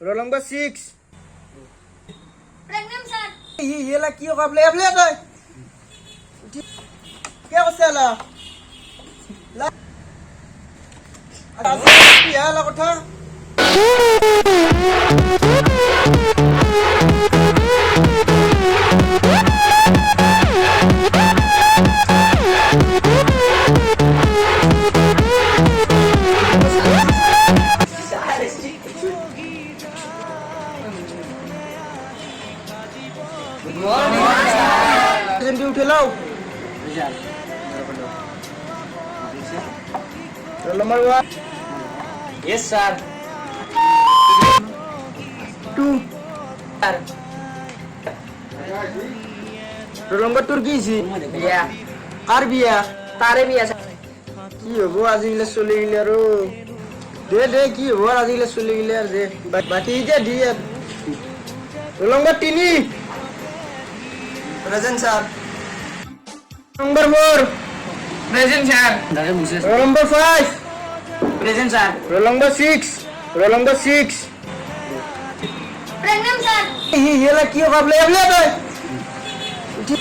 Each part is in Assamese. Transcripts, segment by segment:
roll number 6. Pregnant, sir. ये ला क्यों काबले अबले तो क्या होता है ला ला क्या ला कोठा जल्दी उठे लाओ roll number 1 Yes, sir. 2 Sir. Roll number 2 কি ছি বিয়া কার বিয়া তারে বিয়া sir. কি হবো আজিলে চলে গিলে আৰু দে কি হবো আজিলে চলে গিলে আর দে বাকি যে দি roll number 3 Present, sir. Number 4 Present, sir. Dari buses. Roll number 5 Present, sir. Roll number 6 roll number 6 Pregnant, sir. ये ला क्यों काबले अबले तो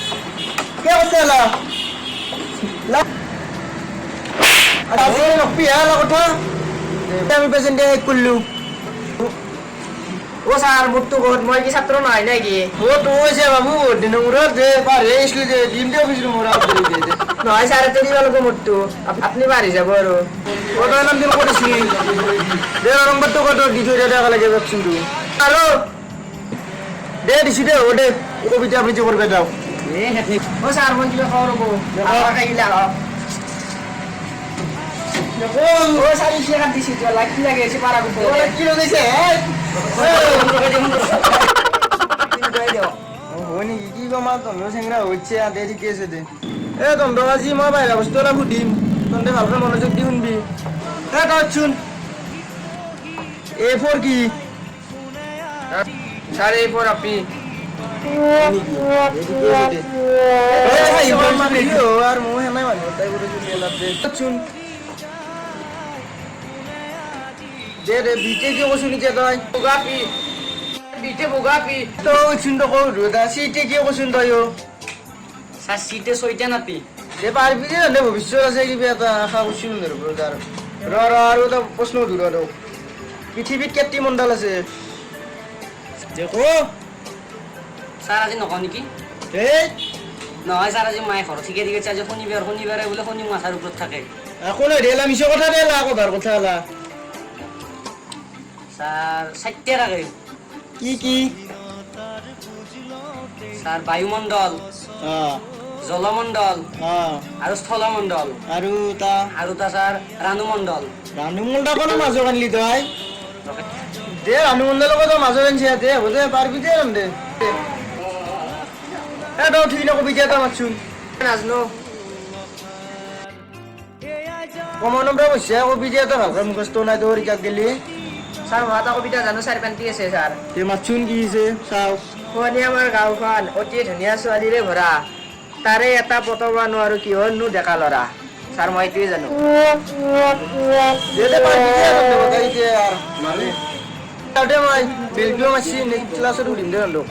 क्या होता है ला ला আজি নকপি লা কথা আমি পেশেন্টে কুল্লু ও স্যার মুট্টু গোট মই কি ছাত্র নয় নাকি ও তো হইছে বাবু দিনমুরা দে পারে ইসলি দে দিনতে অফিস মোরা করে দে নয় স্যার তো দিবা লোক মুট্টু আপনি বাড়ি যাব আর ওটা নাম দিন করেছি দে নম্বর তো কত দিছো টাকা লাগে ভ্যাকসিন তো হ্যালো দে দিছি দে ওডে কবিতা আবৃত্তি করবে দাও ও স্যার মই কিবা খাওয়ার হবো খাইলা ও স্যার ইসে কাট দিছি তো লাগ কি লাগে এসে পারা গুতো ওরা কি লইছে হনি কি গো মা তোমরা সেংরা হচ্ছে আর দেরি কেছে দে এ তোমরা আজি মই বাইরে বস্তলা ফুদিম তোমরা ভালকে মনোযোগ দি শুনবি এ কাছুন A4 কি স্যার এই পর আপনি আর মো হেনাই মানুষ তাই করে চুন দে দে বিটে কি কছুনি যে তই বুগাপি বিটে বুগাপি তো চুন তো কও রোদা সিটে কি কছুন তই স্যার সিটে সইটা নাপি দে পারবি দে নে ভবিষ্যৎ আছে কিবা এটা আশা করছিলাম নে ব্রদার আৰু এটা প্ৰশ্ন সুধো আৰু পৃথিৱীত কেইটি মণ্ডল আছে দেখো স্যার আজি নক নেকি এই নহয় স্যার আজি মায়ে ঘর ঠিকে দিকে আজি শনিবারে বোলে শনি মাথার উপর থাকে আকৌ নাই দেলা মিছ কথা দেলা আকৌ ভাৰ কথা হলা স্যাৰ 60 থাকে কি স্যাৰ বায়ুমণ্ডল জলমণ্ডল আৰু স্থলমণ্ডল আৰু তা আৰু তা স্যাৰ ৰানুমণ্ডল ৰানুমণ্ডল কোনো মাজৰ আনলি তই দে ৰানুমণ্ডলৰ কথা মাজৰ আনছি দে হ'ব দে পাৰবি দে দে এটা ঠিক নকবি যে এটা মাতচোন নাজনো কমন নম্বৰ কৈছে কবি যে এটা ভালকৈ মুখস্থ নাই তোৰ ইকাক গেলি স্যাৰ মহাতা কবিতা জানো স্যাৰ পেন্টি আছে স্যাৰ তে মাতচোন কি হৈছে চাও শুৱনি আমাৰ গাঁওখন অতি ধুনীয়া ছোৱালীৰে ভৰা তাৰে এটা পতবা নোৱাৰো কিহৰনো ডেকা ল'ৰা স্যাৰ মই এইটোৱে জানো দে দে পাৰবি দে তই বগাই দে আৰু মানে তাতে মই বেলকিও মাছি নেক্সট ক্লাছত উঠিম দে লোক